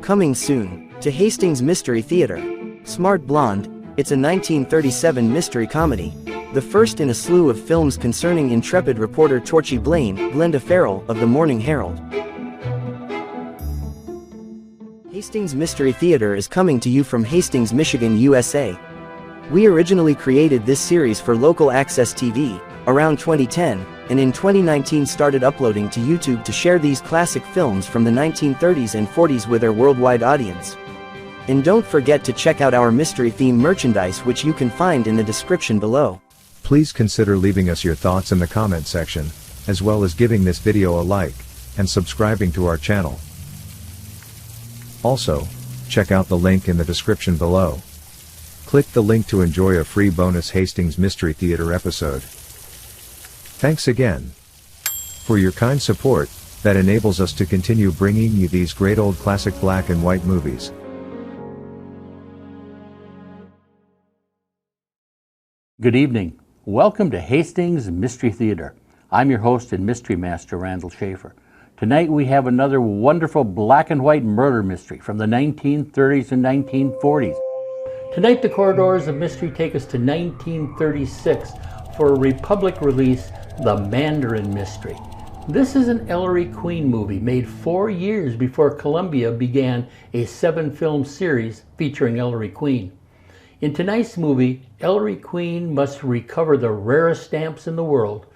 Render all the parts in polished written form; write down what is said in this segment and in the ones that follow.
Coming soon, to Hastings Mystery Theater. Smart Blonde, it's a 1937 mystery comedy, the first in a slew of films concerning intrepid reporter Torchy Blaine, Glenda Farrell, of the Morning Herald. Hastings Mystery Theater is coming to you from Hastings, Michigan, USA. We originally created this series for local access TV, around 2010, and in 2019 started uploading to YouTube to share these classic films from the 1930s and 40s with our worldwide audience. And don't forget to check out our mystery-themed merchandise, which you can find in the description below. Please consider leaving us your thoughts in the comment section, as well as giving this video a like, and subscribing to our channel. Also, check out the link in the description below. Click the link to enjoy a free bonus Hastings Mystery Theater episode. Thanks again for your kind support that enables us to continue bringing you these great old classic black and white movies. Good evening. Welcome to Hastings Mystery Theater. I'm your host and mystery master, Randall Schaefer. Tonight we have another wonderful black and white murder mystery from the 1930s and 1940s. Tonight the corridors of mystery take us to 1936 for a Republic release, The Mandarin Mystery. This is an Ellery Queen movie made 4 years before Columbia began a 7-film series featuring Ellery Queen. In tonight's movie, Ellery Queen must recover the rarest stamps in the world.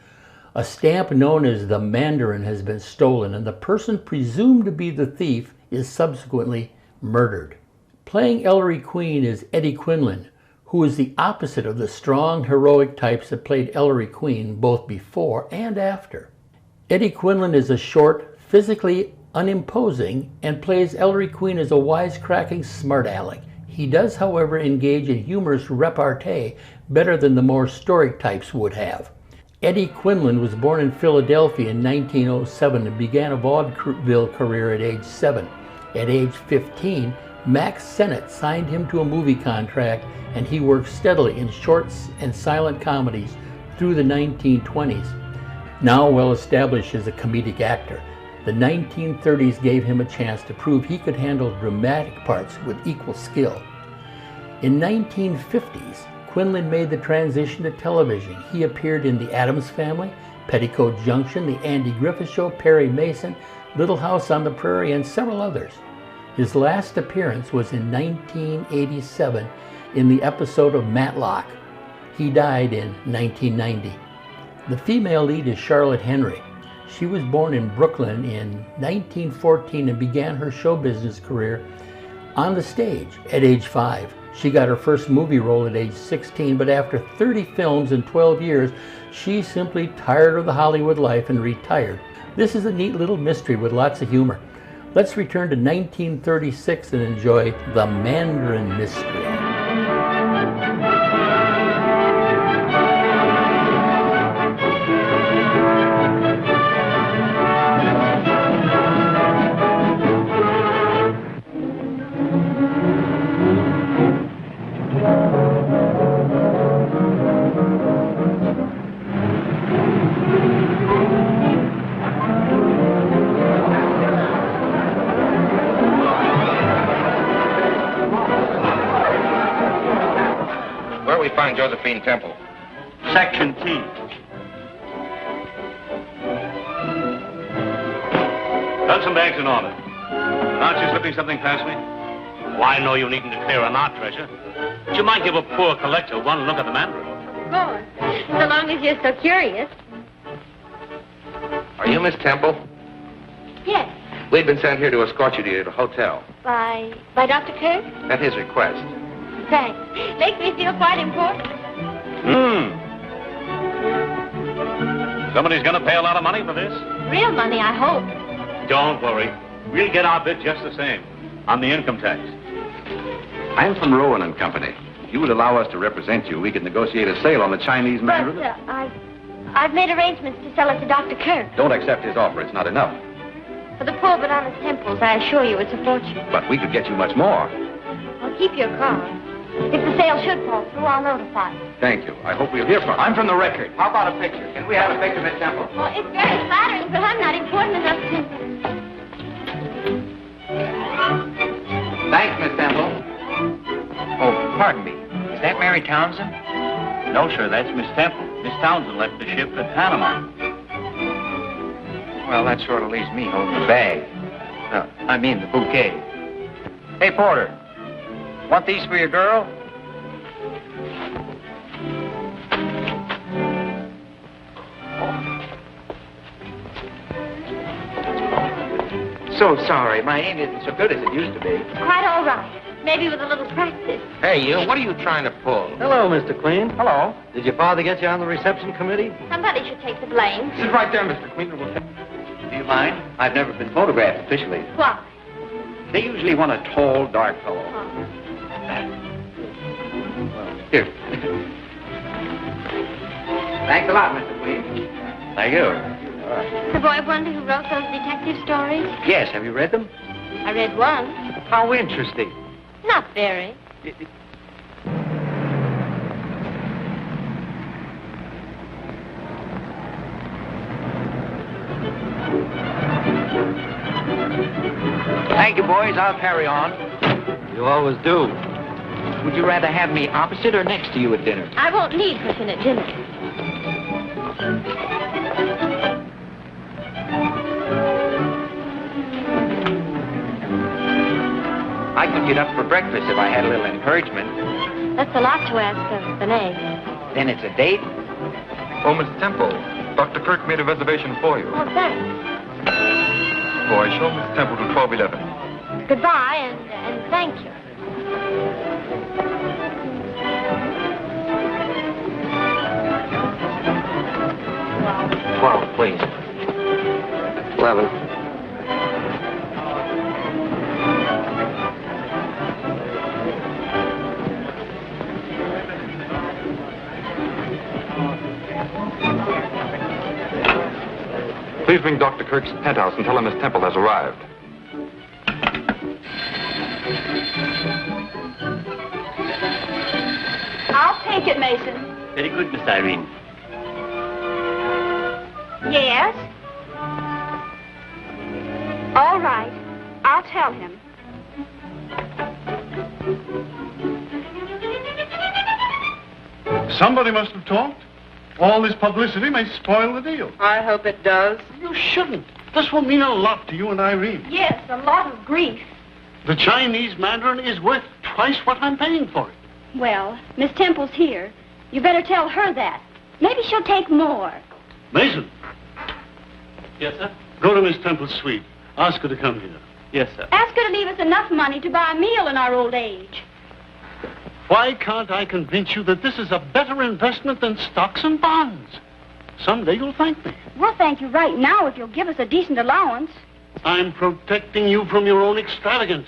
A stamp known as the Mandarin has been stolen, and the person presumed to be the thief is subsequently murdered. Playing Ellery Queen is Eddie Quinlan, who is the opposite of the strong, heroic types that played Ellery Queen both before and after. Eddie Quinlan is a short, physically unimposing, and plays Ellery Queen as a wisecracking smart aleck. He does, however, engage in humorous repartee better than the more stoic types would have. Eddie Quinlan was born in Philadelphia in 1907 and began a vaudeville career at age 7. At age 15, Max Sennett signed him to a movie contract, and he worked steadily in shorts and silent comedies through the 1920s. Now well established as a comedic actor, the 1930s gave him a chance to prove he could handle dramatic parts with equal skill. In 1950s, Quinlan made the transition to television. He appeared in The Addams Family, Petticoat Junction, The Andy Griffith Show, Perry Mason, Little House on the Prairie, and several others. His last appearance was in 1987 in the episode of Matlock. He died in 1990. The female lead is Charlotte Henry. She was born in Brooklyn in 1914 and began her show business career on the stage at age 5. She got her first movie role at age 16, but after 30 films in 12 years, she simply tired of the Hollywood life and retired. This is a neat little mystery with lots of humor. Let's return to 1936 and enjoy The Mandarin Mystery. Find Josephine Temple. Section T. Got some bags in order. Aren't you slipping something past me? Oh, I know you needn't declare on our treasure. But you might give a poor collector one look at the Mandarin. Of course, so long as you're so curious. Are you Miss Temple? Yes. We've been sent here to escort you to your hotel. By Dr. Kirk? At his request. Thanks. Makes me feel quite important. Somebody's going to pay a lot of money for this. Real money, I hope. Don't worry. We'll get our bit just the same. On the income tax. I'm from Rowan and Company. If you would allow us to represent you, we could negotiate a sale on the Chinese Mandarin. But, I've made arrangements to sell it to Dr. Kirk. Don't accept his offer. It's not enough. For the poor but honest Temples, I assure you it's a fortune. But we could get you much more. Well, keep your card. If the sale should fall through, I'll notify you. Thank you. I hope we'll hear from you. I'm from the Record. How about a picture? Can we have a picture, Miss Temple? Well, it's very flattering, but I'm not important enough to... Mary Townsend? No, sir, that's Miss Temple. Miss Townsend left the ship at Panama. Well, that sort of leaves me holding the bag. I mean the bouquet. Hey, Porter, want these for your girl? So sorry, my aim isn't so good as it used to be. Quite all right. Maybe with a little practice. Hey, you, what are you trying to pull? Hello, Mr. Queen. Hello. Did your father get you on the reception committee? Somebody should take the blame. Sit right there, Mr. Queen. Do you mind? I've never been photographed officially. Why? They usually want a tall, dark fellow. Oh. Well, here. Thanks a lot, Mr. Queen. Thank you. The boy wonder who wrote those detective stories? Yes, have you read them? I read one. How interesting. Not very. Thank you, boys. I'll carry on. You always do. Would you rather have me opposite or next to you at dinner? I won't need Griffin at dinner. I could get up for breakfast if I had a little encouragement. That's a lot to ask of an egg. Then it's a date? Oh, Miss Temple, Dr. Kirk made a reservation for you. Oh, thanks. Boy, show Miss Temple to 1211. Goodbye, and thank you. Well, please. 11. Please ring Dr. Kirk's penthouse and tell him Miss Temple has arrived. I'll take it, Mason. Very good, Miss Irene. Yes? All right. I'll tell him. Somebody must have talked. All this publicity may spoil the deal. I hope it does. You shouldn't. This will mean a lot to you and Irene. Yes, a lot of grief. The Chinese Mandarin is worth twice what I'm paying for it. Well, Miss Temple's here. You better tell her that. Maybe she'll take more. Mason, Yes, sir? go to Miss Temple's suite. Ask her to come here. Yes, sir. Ask her to leave us enough money to buy a meal in our old age. Why can't I convince you that this is a better investment than stocks and bonds? Someday you'll thank me. We'll thank you right now if you'll give us a decent allowance. I'm protecting you from your own extravagance.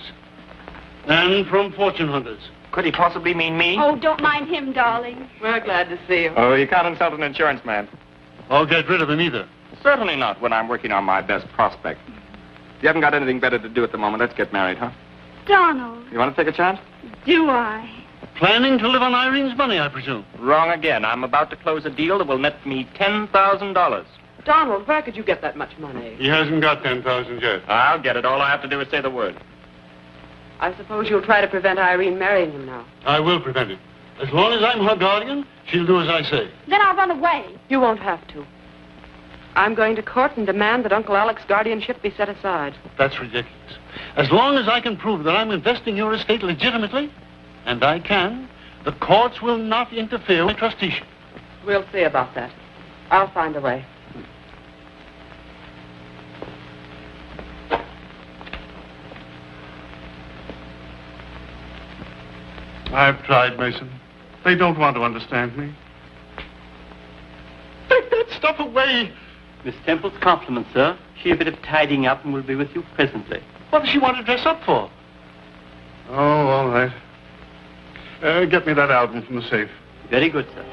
And from fortune hunters. Could he possibly mean me? Oh, don't mind him, darling. We're glad to see you. Oh, you can't insult an insurance man. I'll get rid of him either. Certainly not when I'm working on my best prospect. You haven't got anything better to do at the moment. Let's get married, huh? Donald, You want to take a chance? do I? Planning to live on Irene's money, I presume. Wrong again. I'm about to close a deal that will net me $10,000. Donald, where could you get that much money? He hasn't got 10,000 yet. I'll get it. All I have to do is say the word. I suppose you'll try to prevent Irene marrying him now. I will prevent it. As long as I'm her guardian, she'll do as I say. Then I'll run away. You won't have to. I'm going to court and demand that Uncle Alec's guardianship be set aside. That's ridiculous. As long as I can prove that I'm investing your estate legitimately, and I can, the courts will not interfere with trusteeship. We'll see about that. I'll find a way. I've tried, Mason. They don't want to understand me. Take that stuff away. Miss Temple's compliments, sir. She a bit of tidying up and will be with you presently. What does she want to dress up for? Oh, all right. Get me that album from the safe. Very good, sir.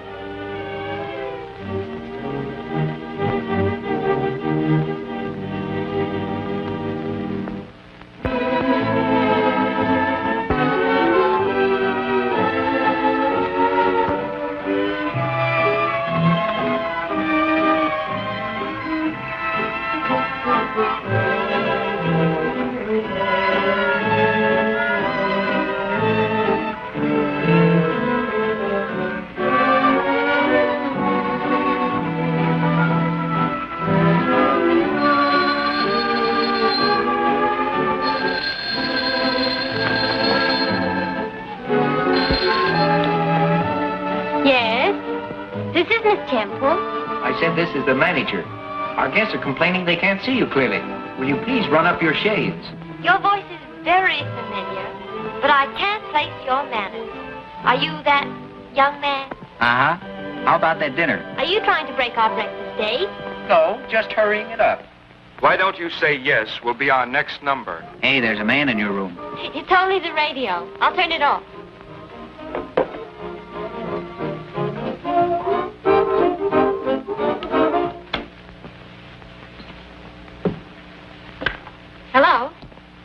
business, Temple? I said this is the manager. Our guests are complaining they can't see you clearly. Will you please run up your shades? Your voice is very familiar, but I can't place your manners. Are you that young man? Uh-huh. How about that dinner? Are you trying to break our breakfast date? No, just hurrying it up. Why don't you say yes? We'll be our next number. Hey, there's a man in your room. It's only the radio. I'll turn it off. Hello?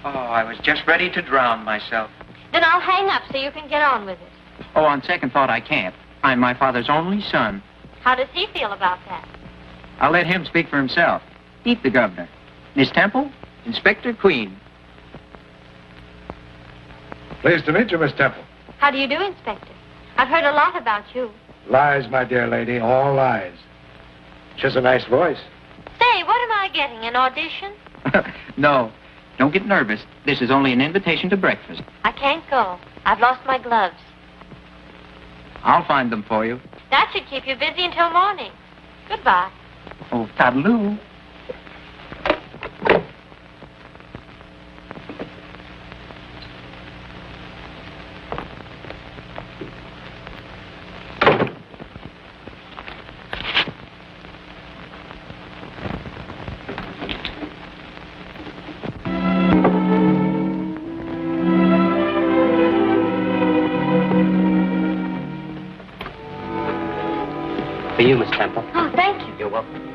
Oh, I was just ready to drown myself. Then I'll hang up so you can get on with it. Oh, on second thought, I can't. I'm my father's only son. How does he feel about that? I'll let him speak for himself. Meet the governor. Miss Temple, Inspector Queen. Pleased to meet you, Miss Temple. How do you do, Inspector? I've heard a lot about you. Lies, my dear lady, all lies. She has a nice voice. Say, what am I getting, an audition? No, don't get nervous. This is only an invitation to breakfast. I can't go. I've lost my gloves. I'll find them for you. That should keep you busy until morning. Goodbye. Oh, toodaloo. For you, Miss Temple. Oh, thank you. You're welcome.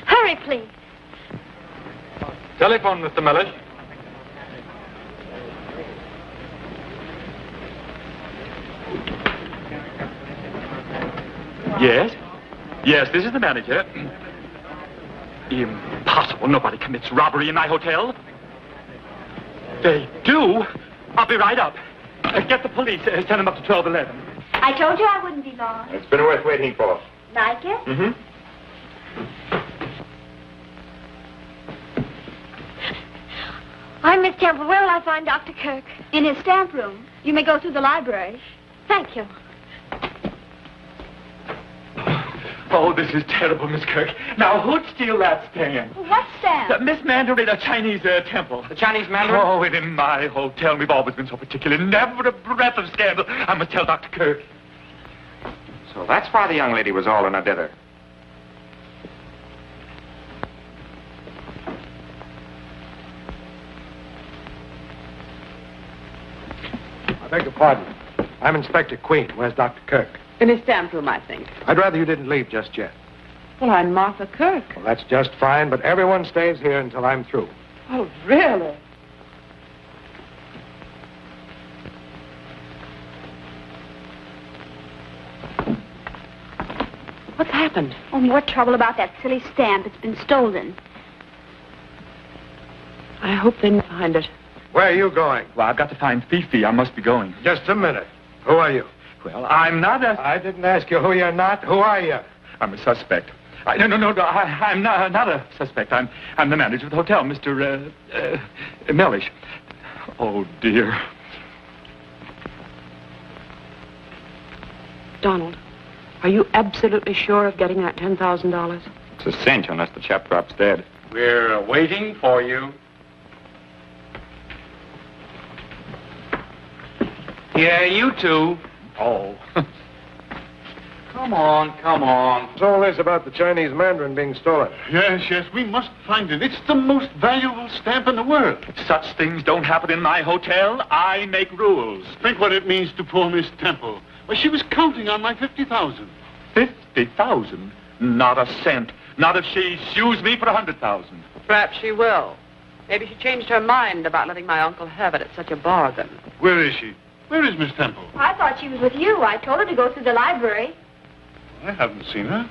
Hurry, please. Telephone, Mr. Mellish. Yes? Yes, this is the manager. Impossible. Nobody commits robbery in my hotel. They do? I'll be right up. Get the police. Send them up to 1211. I told you I wouldn't be long. It's been worth waiting for. Like it? Mm-hmm. I'm Miss Temple. Where will I find Dr. Kirk? In his stamp room. You may go through the library. Thank you. Oh, this is terrible, Miss Kirk. Now, who'd steal that stamp? What stamp? Miss Mandarin, a Chinese temple. The Chinese Mandarin? Oh, and in my hotel, we've always been so particular. Never a breath of scandal. I must tell Dr. Kirk. So that's why the young lady was all in a dither. I beg your pardon. I'm Inspector Queen. Where's Dr. Kirk? In his stamp room, I think. I'd rather you didn't leave just yet. Well, I'm Martha Kirk. Well, that's just fine, but everyone stays here until I'm through. Oh, really? What's happened? Oh, more trouble about that silly stamp. It's been stolen. I hope they find it. Where are you going? Well, I've got to find Fifi. I must be going. Just a minute. Who are you? Well, I'm not a... I didn't ask you who you're not. Who are you? I'm a suspect. No, I'm not a suspect. I'm the manager of the hotel, Mr. Mellish. Oh, dear. Donald, are you absolutely sure of getting that $10,000? It's a cinch unless the chap drops dead. We're waiting for you. Yeah, you two. Oh. Come on, come on. What's all this about the Chinese Mandarin being stolen? Yes, we must find it. It's the most valuable stamp in the world. Such things don't happen in my hotel. I make rules. Think what it means to poor Miss Temple. Well, she was counting on my 50,000. 50,000? Not a cent. Not if she sues me for 100,000. Perhaps she will. Maybe she changed her mind about letting my uncle have it at such a bargain. Where is she? Where is Miss Temple? I thought she was with you. I told her to go through the library. I haven't seen her.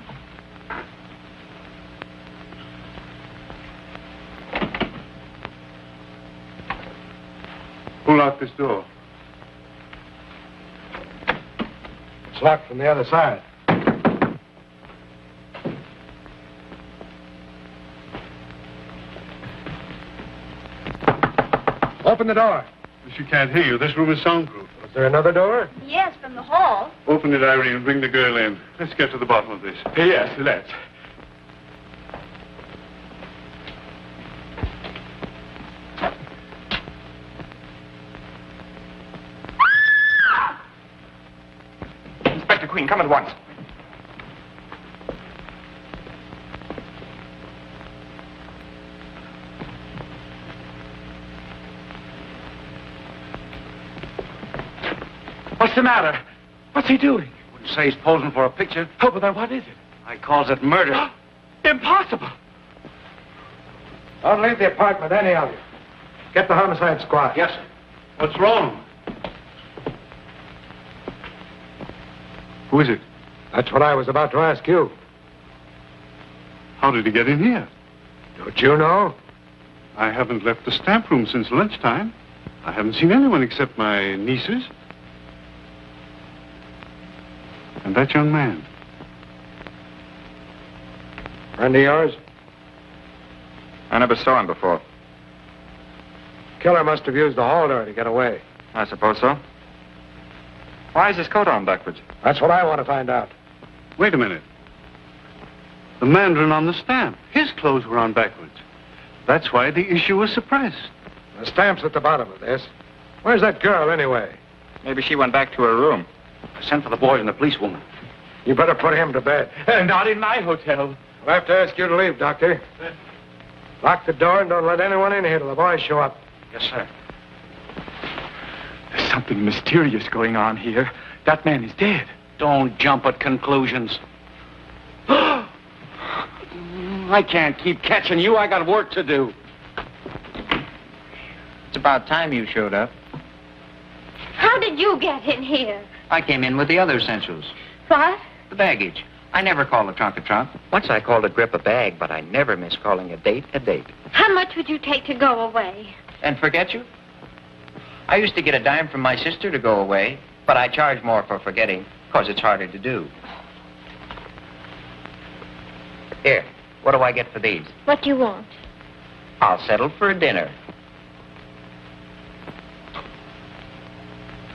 Who locked this door? It's locked from the other side. Open the door. She can't hear you. This room is soundproof. Is there another door? Yes, from the hall. Open it, Irene, and bring the girl in. Let's get to the bottom of this. Yes, let's. Inspector Queen, come at once. What's the matter? What's he doing? Wouldn't say he's posing for a picture. Oh, but then what is it? I calls it murder. Impossible. Don't leave the apartment, any of you. Get the homicide squad. Yes, sir. What's wrong? Who is it? That's what I was about to ask you. How did he get in here? Don't you know? I haven't left the stamp room since lunchtime. I haven't seen anyone except my nieces. And that young man. Friend of yours? I never saw him before. Killer must have used the hall door to get away. I suppose so. Why is his coat on backwards? That's what I want to find out. Wait a minute. The Mandarin on the stamp. His clothes were on backwards. That's why the issue was suppressed. The stamp's at the bottom of this. Where's that girl, anyway? Maybe she went back to her room. I sent for the boys and the policewoman. You better put him to bed. Not in my hotel. I'll have to ask you to leave, Doctor. Lock the door and don't let anyone in here till the boys show up. Yes, sir. There's something mysterious going on here. That man is dead. Don't jump at conclusions. I can't keep catching you. I got work to do. It's about time you showed up. How did you get in here? I came in with the other essentials. What? The baggage. I never call a trunk a trunk. Once I called a grip a bag, but I never miss calling a date a date. How much would you take to go away? And forget you? I used to get a dime from my sister to go away, but I charge more for forgetting, because it's harder to do. Here, what do I get for these? What do you want? I'll settle for a dinner.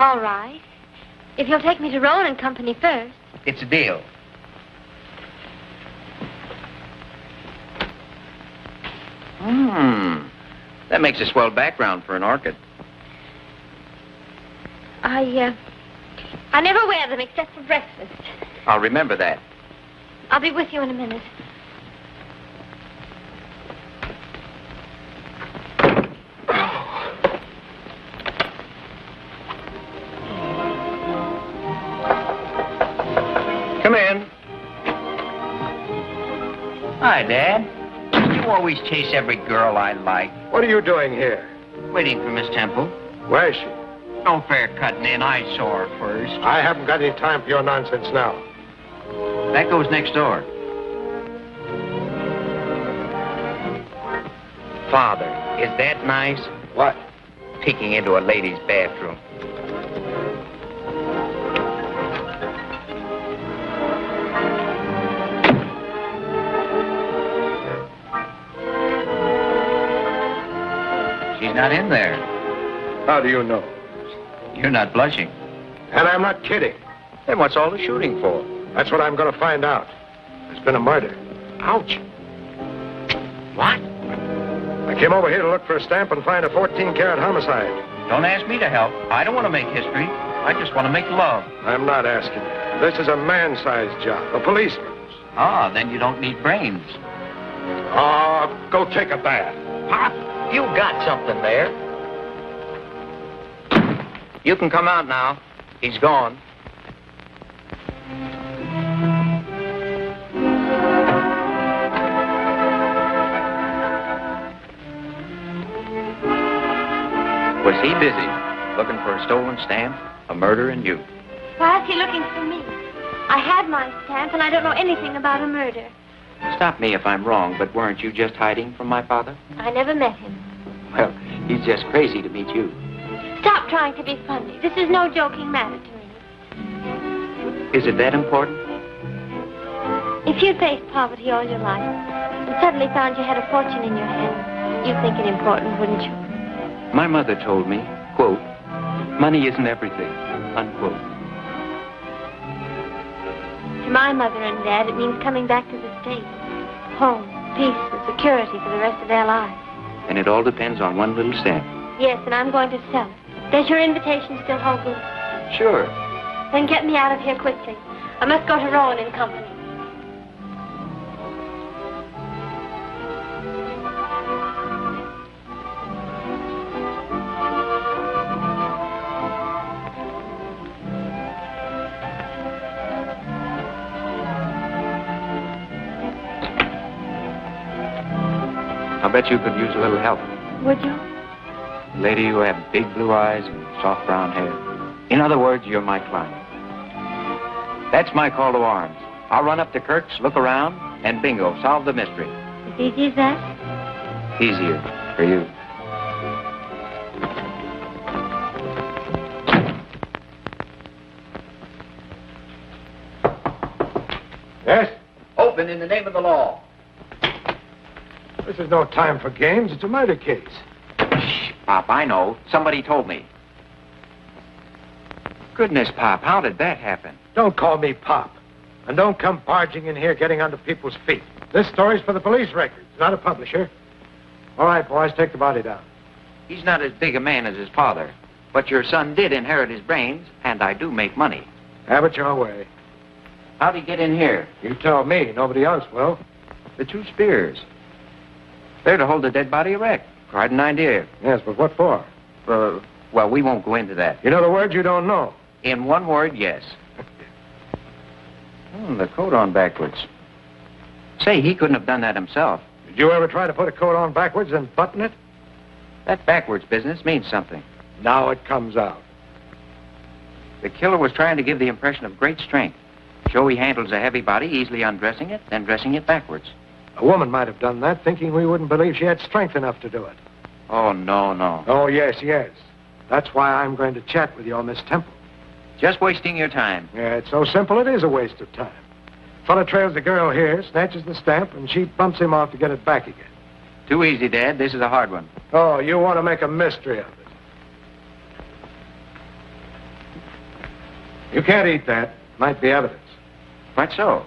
All right. If you'll take me to Rowan and Company first. It's a deal. That makes a swell background for an orchid. I never wear them except for breakfast. I'll remember that. I'll be with you in a minute. Come in. Hi, Dad. You always chase every girl I like. What are you doing here? Waiting for Miss Temple. Where is she? No fair cutting in. I saw her first. I haven't got any time for your nonsense now. That goes next door. Father, is that nice? What? Peeking into a lady's bathroom. She's not in there. How do you know? You're not blushing. And I'm not kidding. Then what's all the shooting for? That's what I'm going to find out. There's been a murder. Ouch. What? I came over here to look for a stamp and find a 14-carat homicide. Don't ask me to help. I don't want to make history. I just want to make love. I'm not asking you. This is a man-sized job, a policeman's. Ah, then you don't need brains. Oh, go take a bath. Pop, you got something there. You can come out now. He's gone. Was he busy looking for a stolen stamp, a murder, and you? Why is he looking for me? I had my stamp, and I don't know anything about a murder. Stop me if I'm wrong, but weren't you just hiding from my father? I never met him. Well, he's just crazy to meet you. Stop trying to be funny. This is no joking matter to me. Is it that important? If you'd faced poverty all your life and suddenly found you had a fortune in your hand, you'd think it important, wouldn't you? My mother told me, quote, money isn't everything, unquote. To my mother and Dad, it means coming back to the States. Home, peace, and security for the rest of their lives. And it all depends on one little stamp. Yes, and I'm going to sell it. Does your invitation still hold good? Sure. Then get me out of here quickly. I must go to Rowan and Company. I bet you could use a little help. Would you? A lady who had big blue eyes and soft brown hair. In other words, you're my client. That's my call to arms. I'll run up to Kirk's, look around, and bingo, solve the mystery. As easy as that? Easier for you. Yes? Open in the name of the law. This is no time for games. It's a murder case. Shh, Pop, I know. Somebody told me. Goodness, Pop, how did that happen? Don't call me Pop. And don't come barging in here getting under people's feet. This story's for the police records, not a publisher. All right, boys, take the body down. He's not as big a man as his father. But your son did inherit his brains, and I do make money. Have it your way. How'd he get in here? You tell me. Nobody else will. The two spears. They're to hold the dead body erect. Quite an idea. Yes, but what for? Well, we won't go into that. You know the word you don't know. In one word, yes. The coat on backwards. Say, he couldn't have done that himself. Did you ever try to put a coat on backwards and button it? That backwards business means something. Now it comes out. The killer was trying to give the impression of great strength. Show he handles a heavy body, easily undressing it, then dressing it backwards. A woman might have done that, thinking we wouldn't believe she had strength enough to do it. Oh, no. Oh, yes. That's why I'm going to chat with your Miss Temple. Just wasting your time. Yeah, it's so simple it is a waste of time. Fella trails the girl here, snatches the stamp, and she bumps him off to get it back again. Too easy, Dad. This is a hard one. Oh, you want to make a mystery of it. You can't eat that. Might be evidence. What so?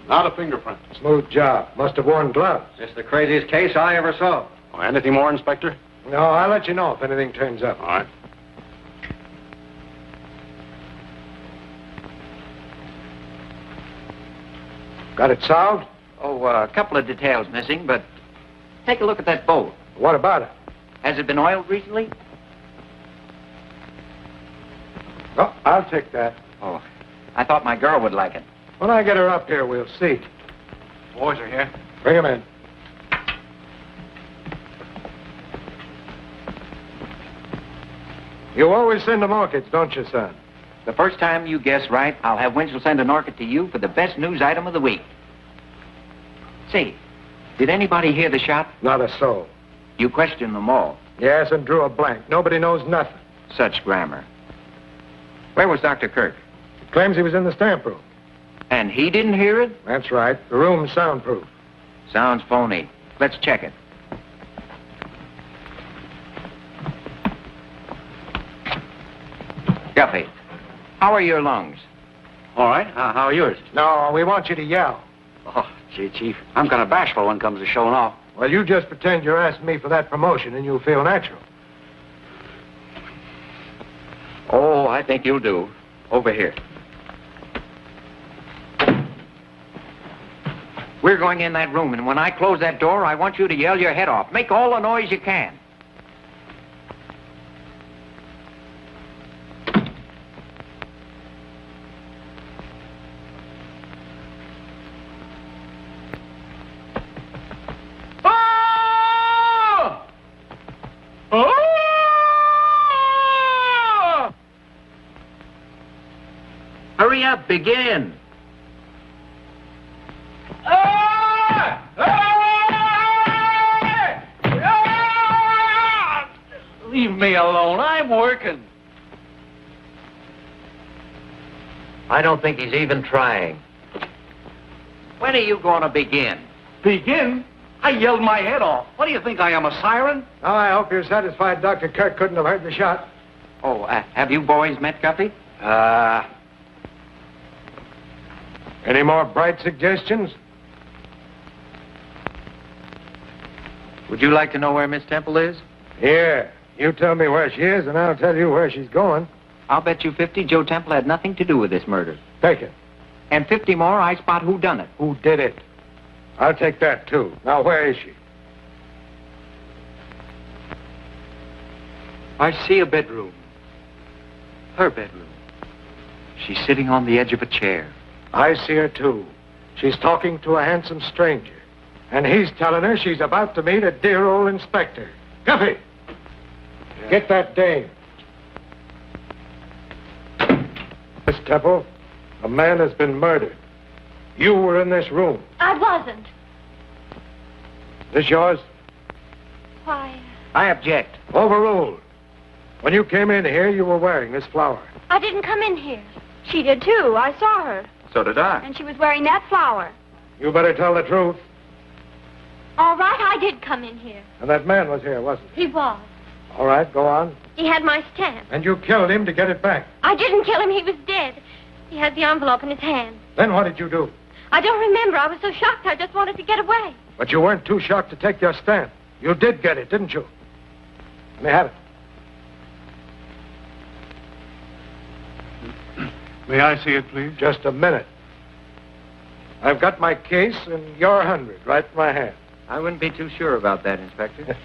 Not a fingerprint. Smooth job. Must have worn gloves. It's the craziest case I ever saw. Oh, anything more, Inspector? No, I'll let you know if anything turns up. All right. Got it solved? Oh, a couple of details missing, but take a look at that boat. What about it? Has it been oiled recently? Oh, I'll take that. Oh, I thought my girl would like it. When I get her up here, we'll see. Boys are here. Bring them in. You always send them orchids, don't you, son? The first time you guess right, I'll have Winchell send an orchid to you for the best news item of the week. Say, did anybody hear the shot? Not a soul. You questioned them all. Yes, and drew a blank. Nobody knows nothing. Such grammar. Where was Dr. Kirk? He claims he was in the stamp room. And he didn't hear it? That's right. The room's soundproof. Sounds phony. Let's check it. Guffey, how are your lungs? All right. How are yours? No, we want you to yell. Oh, gee, Chief, I'm kind of bashful when it comes to showing off. Well, you just pretend you're asking me for that promotion and you'll feel natural. Oh, I think you'll do. Over here. We're going in that room, and when I close that door, I want you to yell your head off. Make all the noise you can. Hurry up, begin. Leave me alone. I'm working. I don't think he's even trying. When are you going to begin? Begin? I yelled my head off. What do you think I am, a siren? Oh, I hope you're satisfied Dr. Kirk couldn't have heard the shot. Oh, have you boys met Guppy? Any more bright suggestions? Would you like to know where Miss Temple is? Here. You tell me where she is, and I'll tell you where she's going. I'll bet you 50 Joe Temple had nothing to do with this murder. Take it. And 50 more, I spot who done it. Who did it? I'll take that, too. Now, where is she? I see a bedroom. Her bedroom. She's sitting on the edge of a chair. I see her, too. She's talking to a handsome stranger. And he's telling her she's about to meet a dear old inspector. Guppy! Get that dame. Miss Temple, a man has been murdered. You were in this room. I wasn't. This yours? Why, I object. Overruled. When you came in here, you were wearing this flower. I didn't come in here. She did, too. I saw her. So did I. And she was wearing that flower. You better tell the truth. All right, I did come in here. And that man was here, wasn't he? He was. All right, go on. He had my stamp. And you killed him to get it back. I didn't kill him. He was dead. He had the envelope in his hand. Then what did you do? I don't remember. I was so shocked I just wanted to get away. But you weren't too shocked to take your stamp. You did get it, didn't you? Let me have it. May I see it, please? Just a minute. I've got my case and your 100 right in my hand. I wouldn't be too sure about that, Inspector.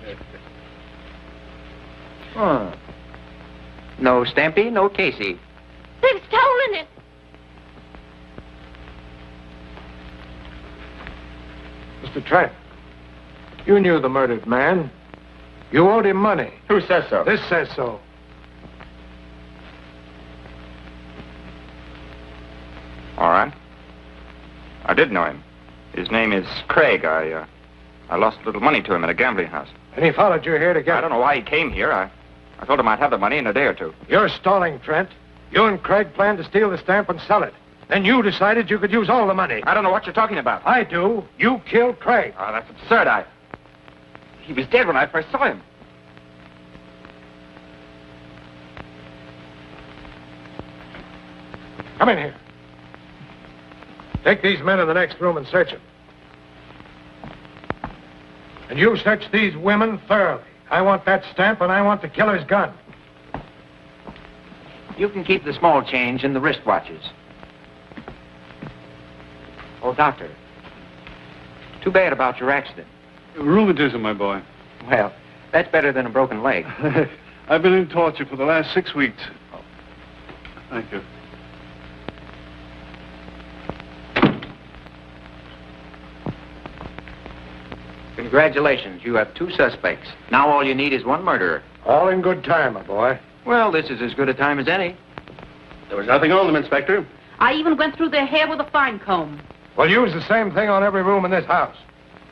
Huh. No Stampy, no Casey. They've stolen it. Mr. Trent, you knew the murdered man. You owed him money. Who says so? This says so. All right. I did know him. His name is Craig. I lost a little money to him at a gambling house. And he followed you here to get I don't know why he came here. I told him I'd have the money in a day or two. You're stalling, Trent. You and Craig planned to steal the stamp and sell it. Then you decided you could use all the money. I don't know what you're talking about. I do. You killed Craig. Oh, that's absurd. He was dead when I first saw him. Come in here. Take these men in the next room and search them. And you search these women thoroughly. I want that stamp and I want the killer's gun. You can keep the small change in the wristwatches. Oh, Doctor. Too bad about your accident. Rheumatism, my boy. Well, that's better than a broken leg. I've been in torture for the last 6 weeks. Oh. Thank you. Congratulations. You have 2 suspects. Now all you need is 1 murderer. All in good time, my boy. Well, this is as good a time as any. There was nothing on them, Inspector. I even went through their hair with a fine comb. Well, use the same thing on every room in this house.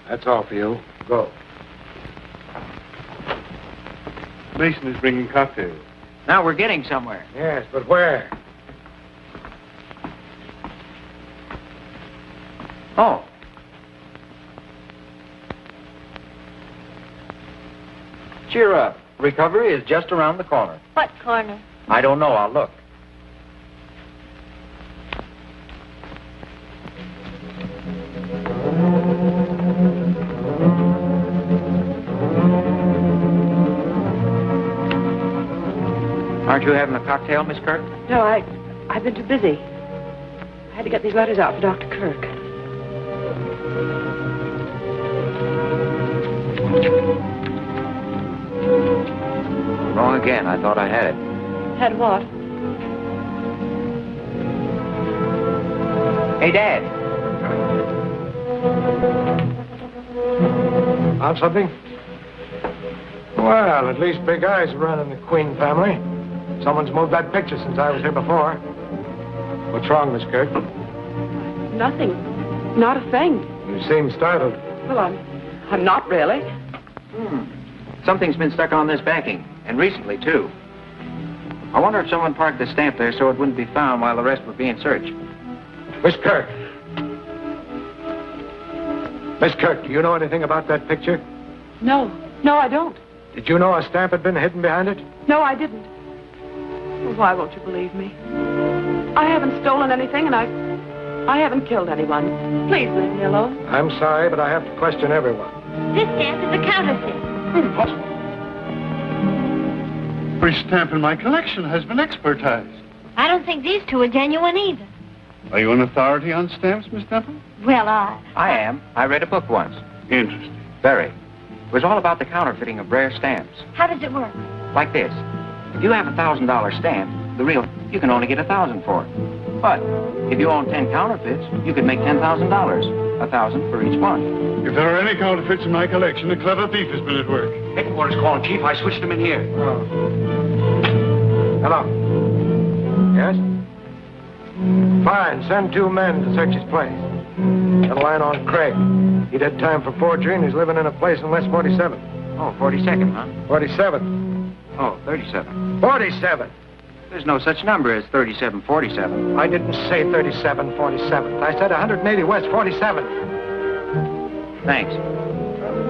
That's all for you. Go. Mason is bringing cocktails. Now we're getting somewhere. Yes, but where? Oh. Cheer up. Recovery is just around the corner. What corner? I don't know. I'll look. Aren't you having a cocktail, Miss Kirk? No, I've been too busy. I had to get these letters out for Dr. Kirk. Wrong again. I thought I had it. Had what? Hey, Dad. Found something? Well, at least Big Eye's running the Queen family. Someone's moved that picture since I was here before. What's wrong, Miss Kirk? Nothing. Not a thing. You seem startled. Well, I'm not really. Something's been stuck on this backing, and recently, too. I wonder if someone parked the stamp there so it wouldn't be found while the rest were being searched. Miss Kirk. Miss Kirk, do you know anything about that picture? No. No, I don't. Did you know a stamp had been hidden behind it? No, I didn't. Well, why won't you believe me? I haven't stolen anything, and I haven't killed anyone. Please leave me alone. I'm sorry, but I have to question everyone. This stamp is a counterfeit. Impossible. Every stamp in my collection has been expertized. I don't think these two are genuine either. Are you an authority on stamps, Miss Temple? Well, I am. I read a book once. Interesting. Very. It was all about the counterfeiting of rare stamps. How does it work? Like this. If you have $1,000 stamp, the real, you can only get $1,000 for it. But if you own 10 counterfeits, you can make $10,000. $1,000 for each one. If there are any counterfeits in my collection, a clever thief has been at work. Headquarters calling, Chief. I switched them in here. Oh. Hello. Yes? Fine. Send 2 men to search his place. Get a line on Craig. He did time for forgery, and he's living in a place in West 47. Oh, 42nd, huh? 47. Oh, 37. 47. There's no such number as 3747. I didn't say 3747. I said 180 West 47. Thanks.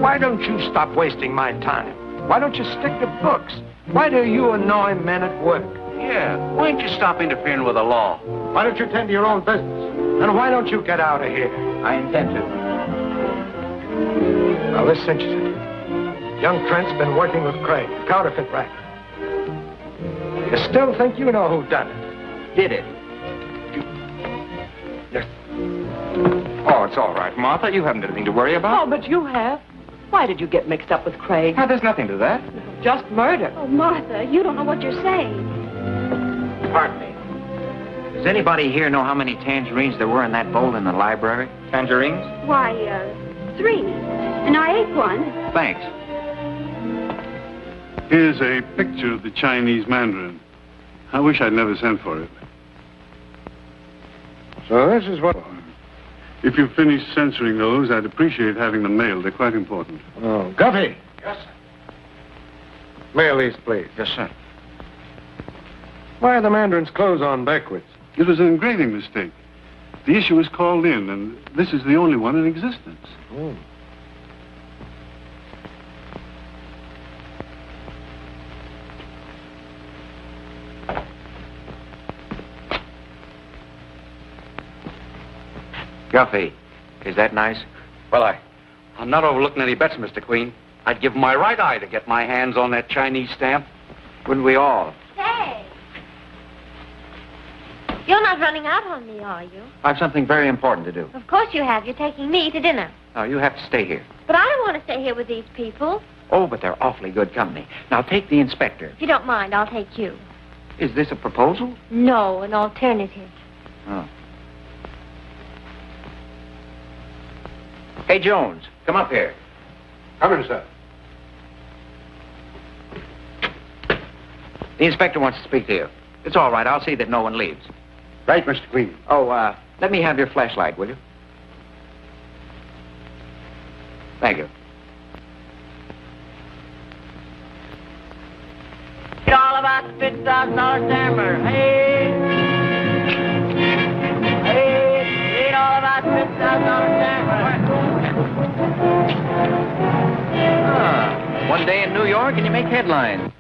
Why don't you stop wasting my time? Why don't you stick to books? Why do you annoy men at work? Yeah. Why don't you stop interfering with the law? Why don't you tend to your own business? And why don't you get out of here? I intend to. Well, this cinches it. Young Trent's been working with Craig, the counterfeit racket. You still think you know who done it? Did it? Oh, it's all right, Martha. You haven't anything to worry about. Oh, but you have. Why did you get mixed up with Craig? Oh, there's nothing to that. Just murder. Oh, Martha, you don't know what you're saying. Pardon me. Does anybody here know how many tangerines there were in that bowl in the library? Tangerines? Why, 3. And I ate one. Thanks. Here's a picture of the Chinese Mandarin. I wish I'd never sent for it. So this is what... If you've finished censoring those, I'd appreciate having them mailed. They're quite important. Oh, Guffey. Yes, sir. Mail these, please. Yes, sir. Why are the Mandarin's clothes on backwards? It was an engraving mistake. The issue was called in, and this is the only one in existence. Oh. Guffey, is that nice? Well, I'm not overlooking any bets, Mr. Queen. I'd give my right eye to get my hands on that Chinese stamp. Wouldn't we all? Hey. You're not running out on me, are you? I have something very important to do. Of course you have. You're taking me to dinner. No, you have to stay here. But I don't want to stay here with these people. Oh, but they're awfully good company. Now, take the inspector. If you don't mind, I'll take you. Is this a proposal? No, an alternative. Oh. Hey, Jones, come up here. Come in, sir. The inspector wants to speak to you. It's all right. I'll see that no one leaves. Right, Mr. Queen. Oh, let me have your flashlight, will you? Thank you. All about the $50,000 stammer. Hey! Hey! Read all about the $50,000 stammer. Ah, one day in New York and you make headlines.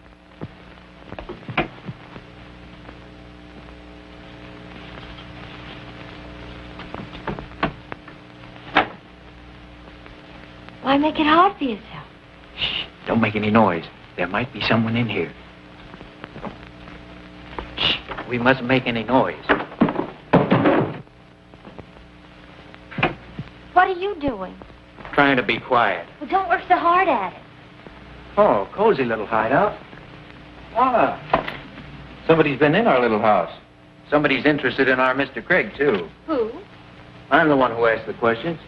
Why make it hard for yourself? Shh, don't make any noise. There might be someone in here. Shh, we mustn't make any noise. What are you doing? Trying to be quiet. Well, Well, don't work so hard at it. Oh, cozy little hideout. Ah, somebody's been in our little house. Somebody's interested in our Mr. Craig, too. Who? I'm the one who asked the questions.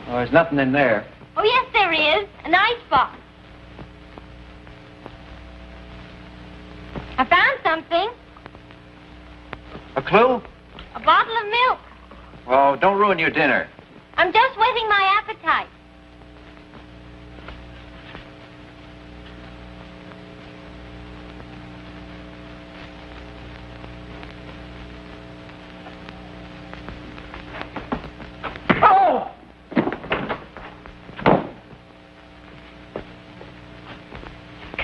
Oh, there's nothing in there. Oh, yes, there is. An icebox. I found something. A clue? A bottle of milk. Oh, don't ruin your dinner. I'm just whetting my appetite. Oh!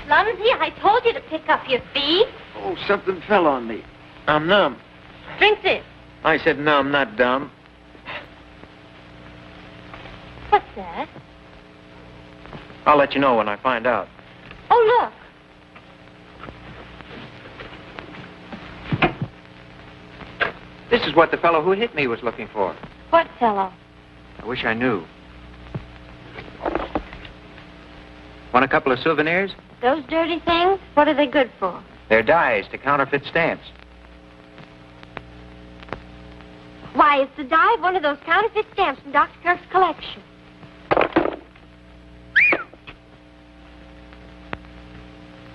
Clumsy, I told you to pick up your feet. Oh, something fell on me. I'm numb. Drink this. I said numb, not dumb. What's that? I'll let you know when I find out. Oh, look. This is what the fellow who hit me was looking for. What fellow? I wish I knew. Want a couple of souvenirs? Those dirty things? What are they good for? They're dies to counterfeit stamps. Why, it's the dye of one of those counterfeit stamps from Dr. Kirk's collection.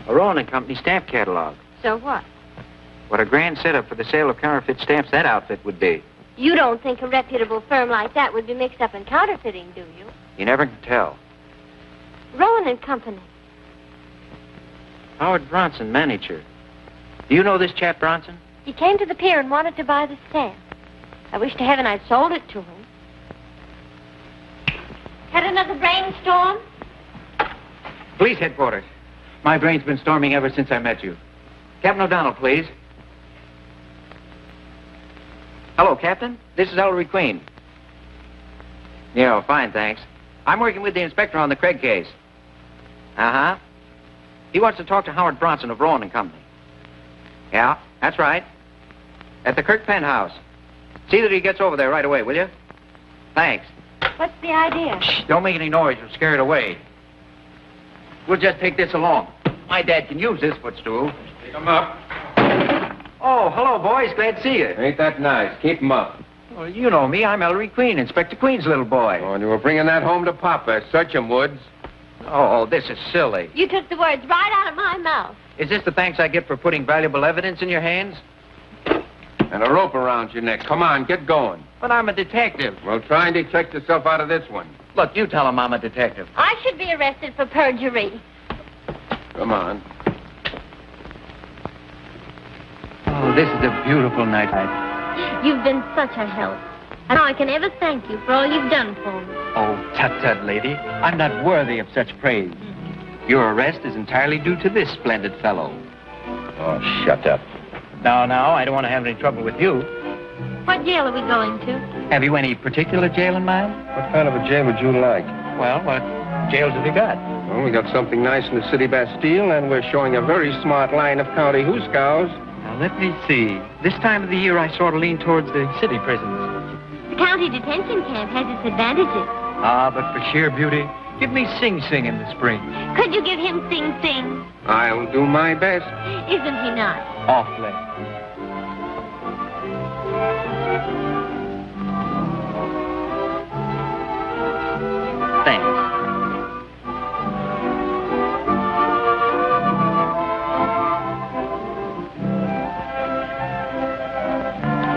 A Rowan & Company stamp catalog. So what? What a grand setup for the sale of counterfeit stamps that outfit would be. You don't think a reputable firm like that would be mixed up in counterfeiting, do you? You never can tell. Rowan & Company. Howard Bronson, manager. Do you know this chap, Bronson? He came to the pier and wanted to buy the stamp. I wish to heaven I'd sold it to him. Had another brainstorm? Police headquarters. My brain's been storming ever since I met you. Captain O'Donnell, please. Hello, Captain. This is Ellery Queen. Yeah, fine, thanks. I'm working with the inspector on the Craig case. Uh-huh. He wants to talk to Howard Bronson of Rowan & Company. Yeah, that's right. At the Kirk penthouse. See that he gets over there right away, will you? Thanks. What's the idea? Shh, don't make any noise. You'll scare it away. We'll just take this along. My dad can use this footstool. Pick 'em up. Oh, hello, boys. Glad to see you. Ain't that nice? Keep 'em up. Well, you know me. I'm Ellery Queen, Inspector Queen's little boy. Oh, and you were bringing that home to Papa. Search him, Woods. Oh, this is silly. You took the words right out of my mouth. Is this the thanks I get for putting valuable evidence in your hands? And a rope around your neck. Come on, get going. But I'm a detective. Well, try and detect yourself out of this one. Look, you tell him I'm a detective. I should be arrested for perjury. Come on. Oh, this is a beautiful night. You've been such a help. And how I can ever thank you for all you've done for me. Oh, tut-tut, lady. I'm not worthy of such praise. Your arrest is entirely due to this splendid fellow. Oh, shut up. Now, I don't want to have any trouble with you. What jail are we going to? Have you any particular jail in mind? What kind of a jail would you like? Well, what jails have you got? Well, we got something nice in the city Bastille, and we're showing a very smart line of county hoosegows. Now, let me see. This time of the year, I sort of lean towards the city prisons. The county detention camp has its advantages. Ah, but for sheer beauty, give me Sing Sing in the spring. Could you give him Sing Sing? I'll do my best. Isn't he nice? Awfully. Thanks.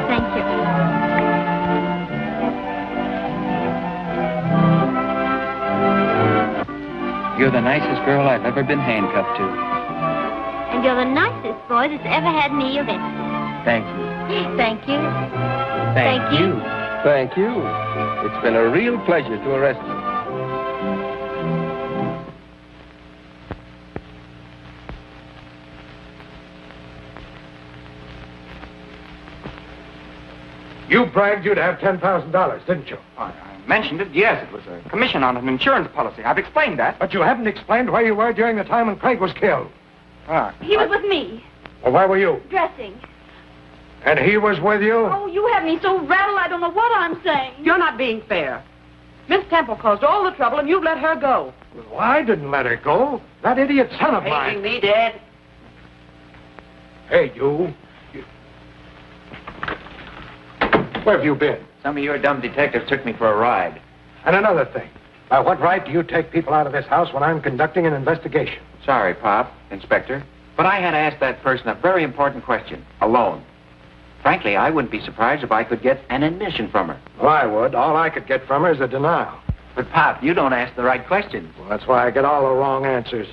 Thank you. You're the nicest girl I've ever been handcuffed to. And you're the nicest boy that's ever had me arrested. Thank you. Thank you. Thank you. Thank you. It's been a real pleasure to arrest you. You bragged you'd have $10,000, didn't you? I mentioned it, yes. It was a commission on an insurance policy. I've explained that. But you haven't explained where you were during the time when Craig was killed. He was with me, Well, where were you? dressing. And he was with you? Oh, you have me so rattled I don't know what I'm saying. You're not being fair. Miss Temple caused all the trouble, and you let her go. Well, I didn't let her go. That idiot son of mine. me, Dad? Hey, you. Where have you been? Some of your dumb detectives took me for a ride. And another thing. By what right do you take people out of this house when I'm conducting an investigation? Sorry, Pop, Inspector, but I had to ask that person a very important question, alone. Frankly, I wouldn't be surprised if I could get an admission from her. Well, I would. All I could get from her is a denial. But, Pop, you don't ask the right questions. Well, that's why I get all the wrong answers.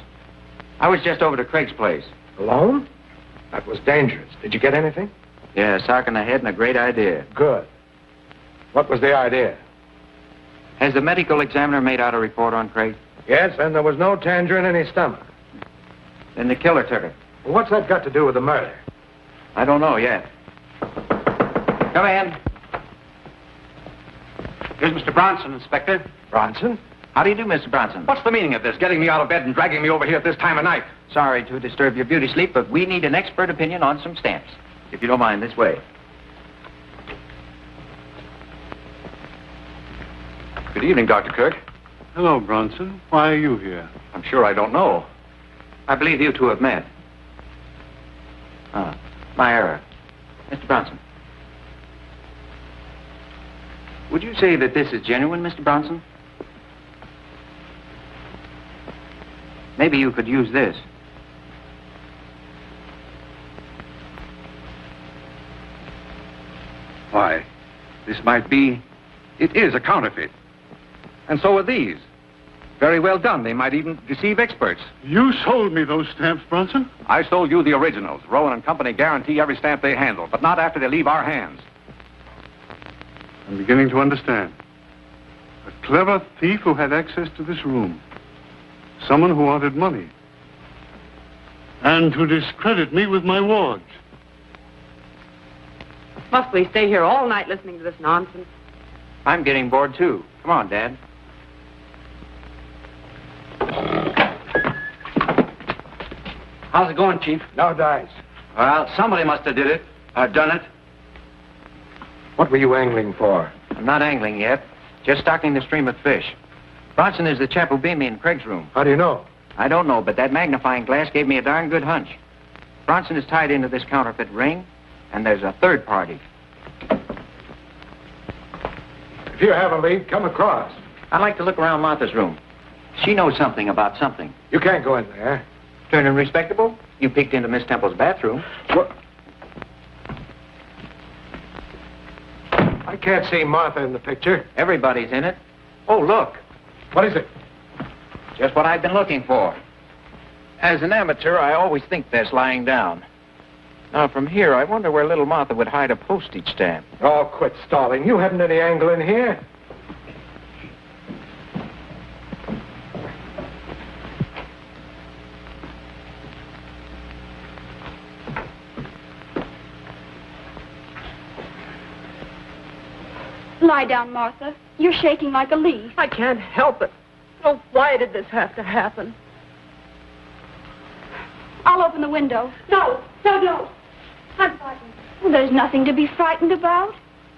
I was just over to Craig's place. Alone? That was dangerous. Did you get anything? Yeah, a sock in the head and a great idea. Good. What was the idea? Has the medical examiner made out a report on Craig? Yes, and there was no tangerine in his stomach. Then the killer took it. Well, what's that got to do with the murder? I don't know yet. Come in. Here's Mr. Bronson, Inspector. Bronson? How do you do, Mr. Bronson? What's the meaning of this? Getting me out of bed and dragging me over here at this time of night? Sorry to disturb your beauty sleep, but we need an expert opinion on some stamps. If you don't mind, this way. Good evening, Dr. Kirk. Hello, Bronson. Why are you here? I'm sure I don't know. I believe you two have met. Ah, my error. Mr. Bronson. Would you say that this is genuine, Mr. Bronson? Maybe you could use this. Why, this might be... It is a counterfeit. And so are these. Very well done. They might even deceive experts. You sold me those stamps, Bronson? I sold you the originals. Rowan and Company guarantee every stamp they handle, but not after they leave our hands. I'm beginning to understand. A clever thief who had access to this room. Someone who wanted money. And to discredit me with my wards. Must we stay here all night listening to this nonsense? I'm getting bored, too. Come on, Dad. How's it going, Chief? No dice. Well, somebody must have did it. Done it. What were you angling for? I'm not angling yet. Just stocking the stream of fish. Bronson is the chap who beat me in Craig's room. How do you know? I don't know, but that magnifying glass gave me a darn good hunch. Bronson is tied into this counterfeit ring, and there's a third party. If you have a lead, come across. I'd like to look around Martha's room. She knows something about something. You can't go in there. Turning respectable? You peeked into Miss Temple's bathroom. What? I can't see Martha in the picture. Everybody's in it. Oh, look. What is it? Just what I've been looking for. As an amateur, I always think there's lying down. Now, from here, I wonder where little Martha would hide a postage stamp. Oh, quit stalling. You haven't any angle in here. Lie down, Martha. You're shaking like a leaf. I can't help it. Oh, why did this have to happen? I'll open the window. No. I'm frightened. Well, there's nothing to be frightened about.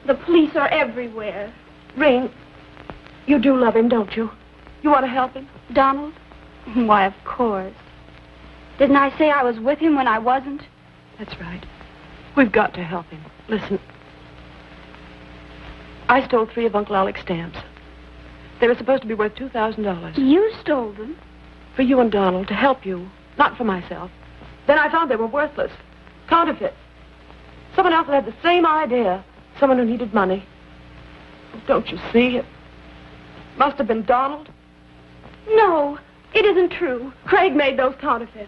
The police are everywhere. Ring, you do love him, don't you? You want to help him? Donald? Why, of course. Didn't I say I was with him when I wasn't? That's right. We've got to help him. Listen. I stole 3 of Uncle Alec's stamps. They were supposed to be worth $2,000. You stole them? For you and Donald, to help you, not for myself. Then I found they were worthless. Counterfeits. Someone else had the same idea. Someone who needed money. Don't you see? It must have been Donald. No, it isn't true. Craig made those counterfeits.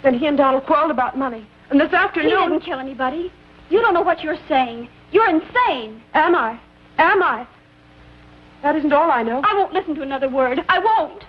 Then he and Donald quarreled about money. And this afternoon... He didn't kill anybody. You don't know what you're saying. You're insane. Am I? Am I? That isn't all I know. I won't listen to another word. I won't.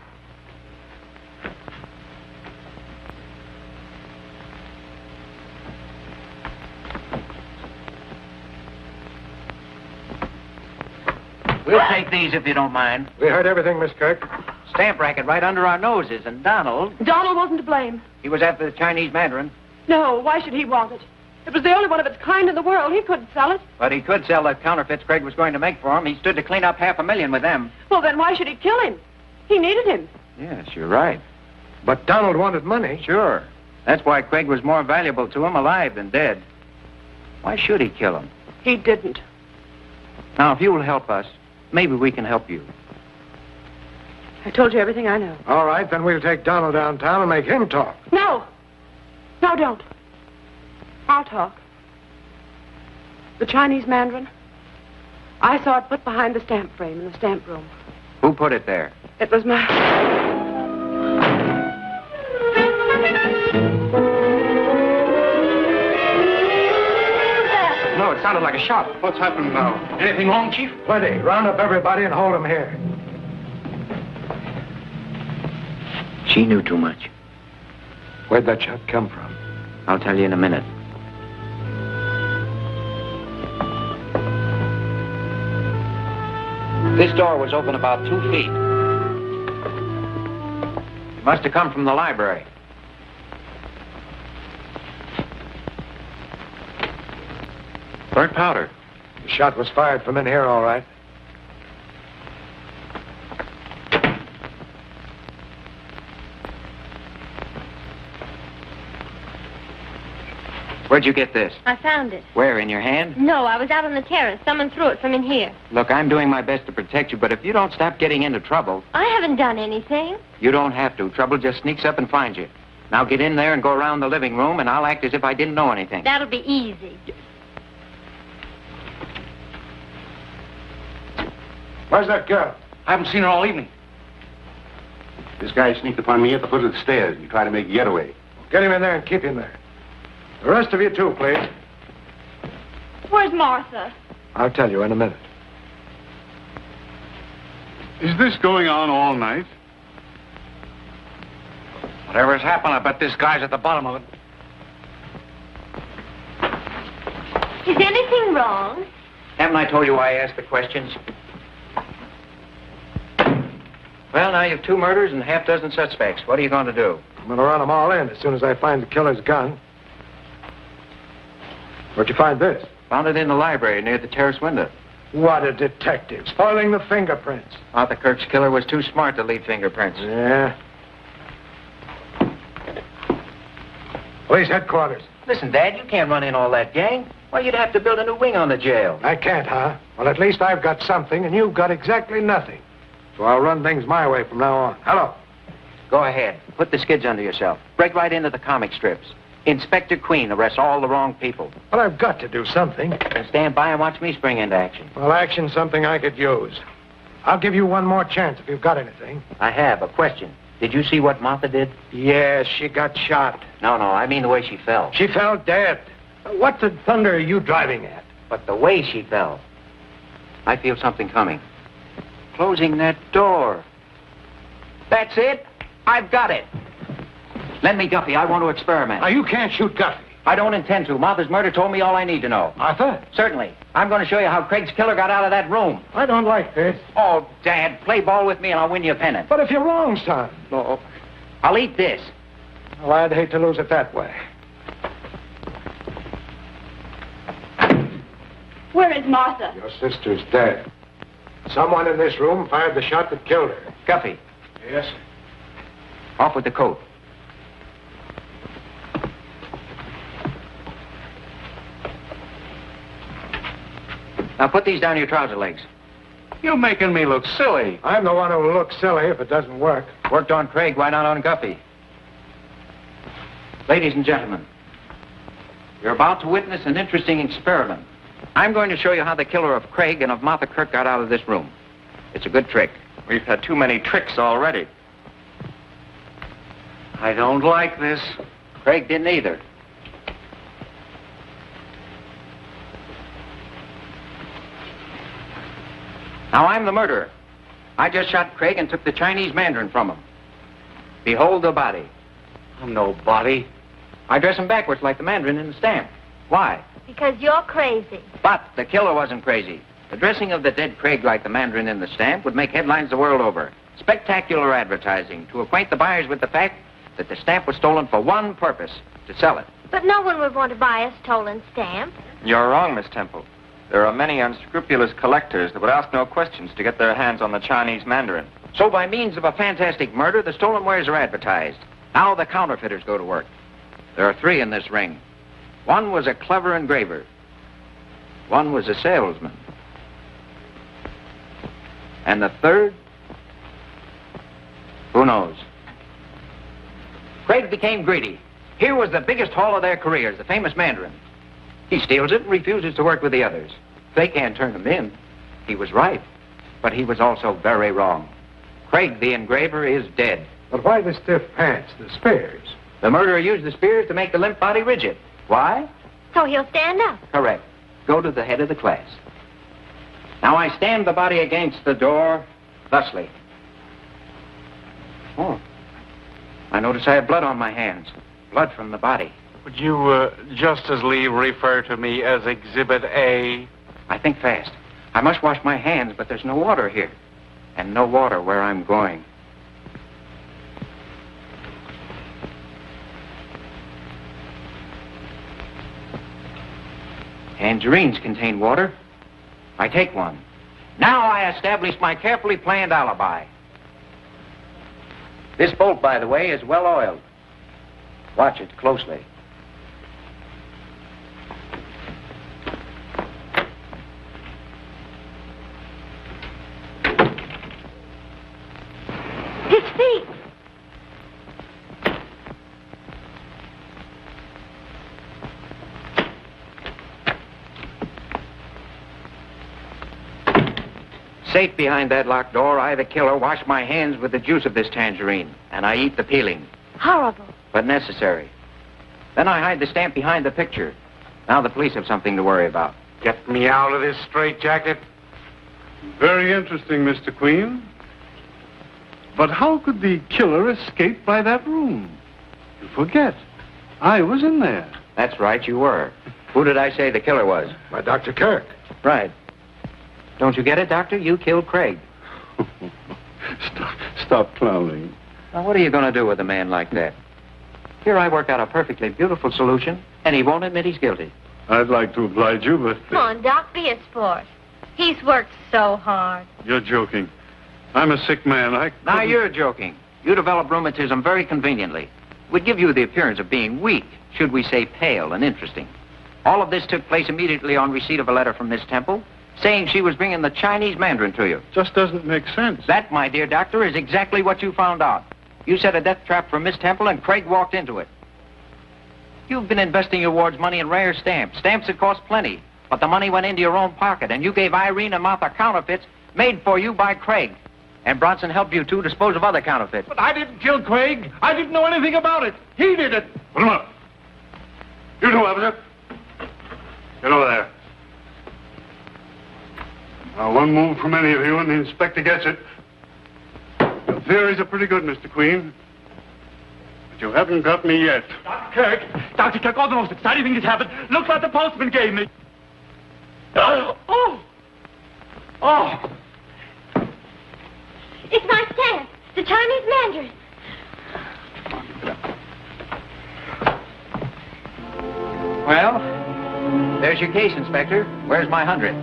We'll take these if you don't mind. We heard everything, Miss Kirk. Stamp racket right under our noses, and Donald... Donald wasn't to blame. He was after the Chinese Mandarin. No, why should he want it? It was the only one of its kind in the world. He couldn't sell it. But he could sell the counterfeits Craig was going to make for him. He stood to clean up $500,000 with them. Well, then why should he kill him? He needed him. Yes, you're right. But Donald wanted money. Sure. That's why Craig was more valuable to him alive than dead. Why should he kill him? He didn't. Now, if you will help us, maybe we can help you. I told you everything I know. All right, then we'll take Donald downtown and make him talk. No. No, don't. I'll talk. The Chinese Mandarin. I saw it put behind the stamp frame in the stamp room. Who put it there? It was my... No, it sounded like a shot. What's happened now? Anything wrong, Chief? Plenty. Round up everybody and hold them here. She knew too much. Where'd that shot come from? I'll tell you in a minute. This door was open about 2 feet. It must have come from the library. Burnt powder. The shot was fired from in here, all right. Where'd you get this? I found it. Where, in your hand? No, I was out on the terrace. Someone threw it from in here. Look, I'm doing my best to protect you, but if you don't stop getting into trouble... I haven't done anything. You don't have to. Trouble just sneaks up and finds you. Now get in there and go around the living room, and I'll act as if I didn't know anything. That'll be easy. Where's that girl? I haven't seen her all evening. This guy sneaked upon me at the foot of the stairs. He tried to make a getaway. Get him in there and keep him there. The rest of you, too, please. Where's Martha? I'll tell you in a minute. Is this going on all night? Whatever's happened, I bet this guy's at the bottom of it. Is anything wrong? Haven't I told you why I asked the questions? Well, now you have 2 murders and half dozen suspects. What are you going to do? I'm going to run them all in as soon as I find the killer's gun. Where'd you find this? Found it in the library near the terrace window. What a detective. Spoiling the fingerprints. Arthur Kirk's killer was too smart to leave fingerprints. Yeah. Police headquarters. Listen, Dad, you can't run in all that gang. Why, you'd have to build a new wing on the jail. I can't, huh? Well, at least I've got something, and you've got exactly nothing. So I'll run things my way from now on. Hello. Go ahead. Put the skids under yourself. Break right into the comic strips. Inspector Queen arrests all the wrong people. Well, I've got to do something. And stand by and watch me spring into action. Well, action's something I could use. I'll give you one more chance if you've got anything. I have. A question. Did you see what Martha did? Yes, she got shot. No, I mean the way she fell. She fell dead. What the thunder are you driving at? But the way she fell. I feel something coming. Closing that door. That's it. I've got it. Lend me Guffey. I want to experiment. Now, you can't shoot Guffey. I don't intend to. Martha's murder told me all I need to know. Martha? Certainly. I'm going to show you how Craig's killer got out of that room. I don't like this. Oh, Dad, play ball with me and I'll win you a pennant. But if you're wrong, son. No. I'll eat this. Well, I'd hate to lose it that way. Where is Martha? Your sister's dead. Someone in this room fired the shot that killed her. Guffey. Yes? Off with the coat. Now put these down your trouser legs. You're making me look silly. I'm the one who'll look silly if it doesn't work. Worked on Craig, why not on Guffey? Ladies and gentlemen, you're about to witness an interesting experiment. I'm going to show you how the killer of Craig and of Martha Kirk got out of this room. It's a good trick. We've had too many tricks already. I don't like this. Craig didn't either. Now, I'm the murderer. I just shot Craig and took the Chinese Mandarin from him. Behold the body. I'm no body. I dress him backwards like the Mandarin in the stamp. Why? Because you're crazy. But the killer wasn't crazy. The dressing of the dead Craig like the Mandarin in the stamp would make headlines the world over. Spectacular advertising to acquaint the buyers with the fact that the stamp was stolen for one purpose, to sell it. But no one would want to buy a stolen stamp. You're wrong, Miss Temple. There are many unscrupulous collectors that would ask no questions to get their hands on the Chinese Mandarin. So by means of a fantastic murder, the stolen wares are advertised. Now the counterfeiters go to work. There are 3 in this ring. One was a clever engraver. One was a salesman. And the third? Who knows? Craig became greedy. Here was the biggest haul of their careers, the famous Mandarin. He steals it and refuses to work with the others. They can't turn him in. He was right, but he was also very wrong. Craig, the engraver, is dead. But why the stiff pants, the spears? The murderer used the spears to make the limp body rigid. Why? So he'll stand up. Correct. Go to the head of the class. Now I stand the body against the door, thusly. Oh. I notice I have blood on my hands. Blood from the body. Would you just as leave refer to me as Exhibit A? I think fast. I must wash my hands, but there's no water here. And no water where I'm going. Tangerines contain water. I take one. Now I establish my carefully planned alibi. This bolt, by the way, is well oiled. Watch it closely. His feet. Safe behind that locked door, I, the killer, wash my hands with the juice of this tangerine, and I eat the peeling. Horrible. But necessary. Then I hide the stamp behind the picture. Now the police have something to worry about. Get me out of this straitjacket. Very interesting, Mr. Queen. But how could the killer escape by that room? You forget. I was in there. That's right, you were. Who did I say the killer was? By Dr. Kirk. Right. Don't you get it, Doctor? You killed Craig. Stop clowning. Now, what are you going to do with a man like that? Here I work out a perfectly beautiful solution, and he won't admit he's guilty. I'd like to oblige you, but... Come on, Doc, be a sport. He's worked so hard. You're joking. I'm a sick man. Now you're joking. You develop rheumatism very conveniently. Would give you the appearance of being weak, should we say pale and interesting. All of this took place immediately on receipt of a letter from Miss Temple, saying she was bringing the Chinese Mandarin to you. Just doesn't make sense. That, my dear doctor, is exactly what you found out. You set a death trap for Miss Temple, and Craig walked into it. You've been investing your ward's money in rare stamps, stamps that cost plenty, but the money went into your own pocket, and you gave Irene and Martha counterfeits made for you by Craig. And Bronson helped you, too, dispose of other counterfeits. But I didn't kill Craig. I didn't know anything about it. He did it. Put him up. You two, officer. Get over there. Now, one move from any of you, and the inspector gets it. Your theories are pretty good, Mr. Queen. But you haven't got me yet. Dr. Kirk, all the most exciting thing has happened. Look what the postman gave me. Oh! It's my stamp, the Chinese Mandarin. Well, there's your case, Inspector. Where's my 100?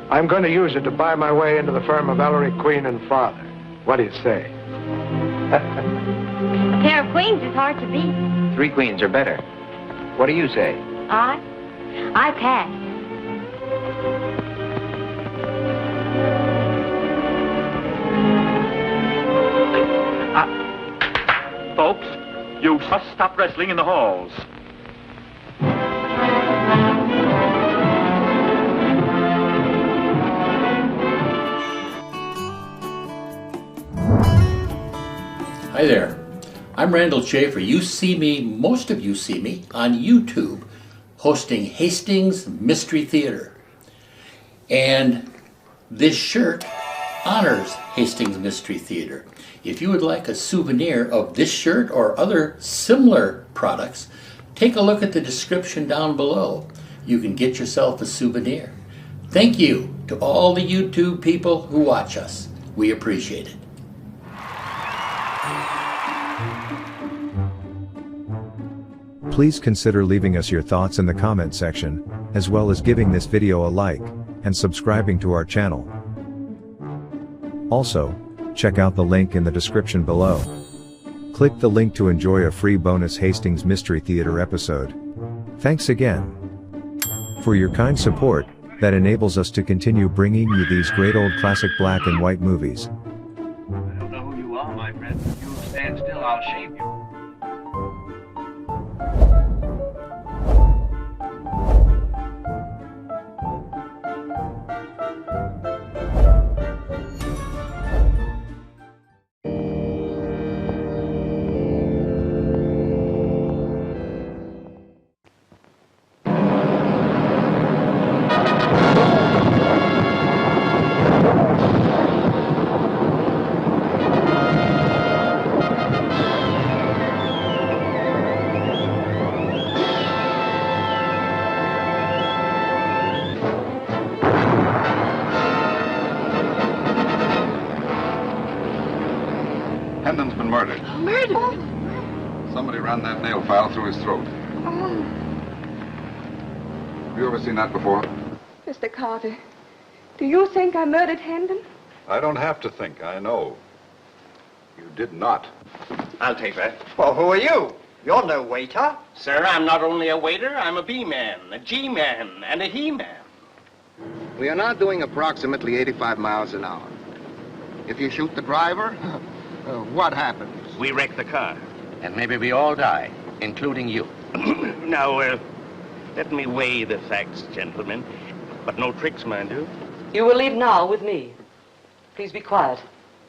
I'm going to use it to buy my way into the firm of Ellery Queen and Father. What do you say? A pair of queens is hard to beat. 3 queens are better. What do you say? I pass. Folks, you must stop wrestling in the halls. Hi there. I'm Randall Schaefer. You see me, most of you see me, on YouTube hosting Hastings Mystery Theater. And this shirt honors Hastings Mystery Theater. If you would like a souvenir of this shirt or other similar products, take a look at the description down below. You can get yourself a souvenir. Thank you. To all the YouTube people who watch us, we appreciate it. Please consider leaving us your thoughts in the comment section, as well as giving this video a like, and subscribing to our channel. Also, check out the link in the description below. Click the link to enjoy a free bonus Hastings Mystery Theater episode. Thanks again for your kind support that enables us to continue bringing you these great old classic black and white movies. I don't know who you are, my friend. If you stand still, I'll shave you. Hendon's been murdered. Murdered? Somebody ran that nail file through his throat. Oh, Have you ever seen that before? Mr. Carter, do you think I murdered Hendon? I don't have to think. I know. You did not. I'll take that. Well, who are you? You're no waiter. Sir, I'm not only a waiter, I'm a B-man, a G-man, and a he-man. We are now doing approximately 85 miles an hour. If you shoot the driver, what happens? We wreck the car, and maybe we all die, including you. Now, let me weigh the facts, gentlemen. But no tricks, mind you. You will leave now with me. Please be quiet.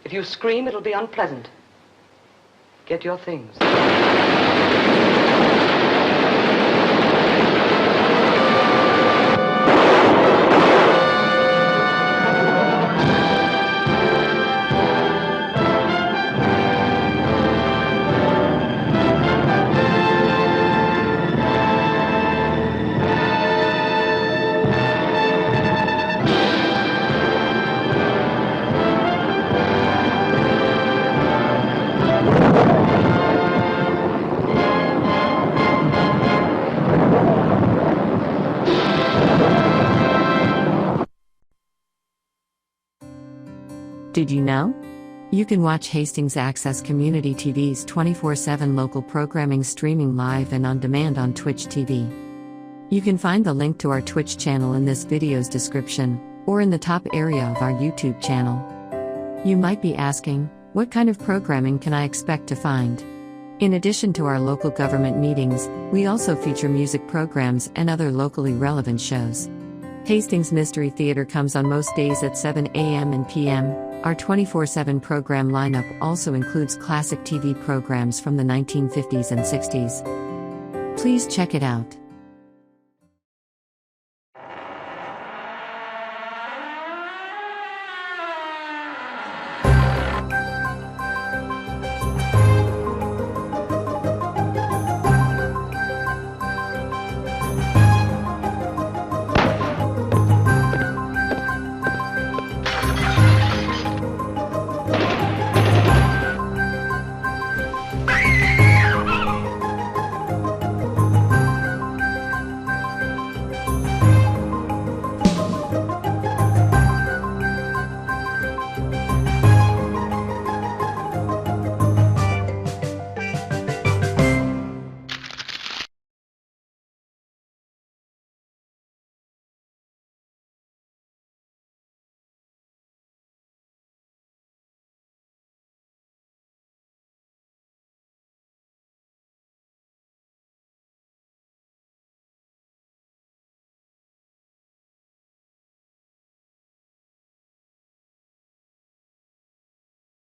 If you scream, it'll be unpleasant. Get your things. Did you know? You can watch Hastings Access Community TV's 24/7 local programming streaming live and on demand on Twitch TV. You can find the link to our Twitch channel in this video's description, or in the top area of our YouTube channel. You might be asking, what kind of programming can I expect to find? In addition to our local government meetings, we also feature music programs and other locally relevant shows. Hastings Mystery Theater comes on most days at 7 a.m. and p.m. Our 24/7 program lineup also includes classic TV programs from the 1950s and 60s. Please check it out.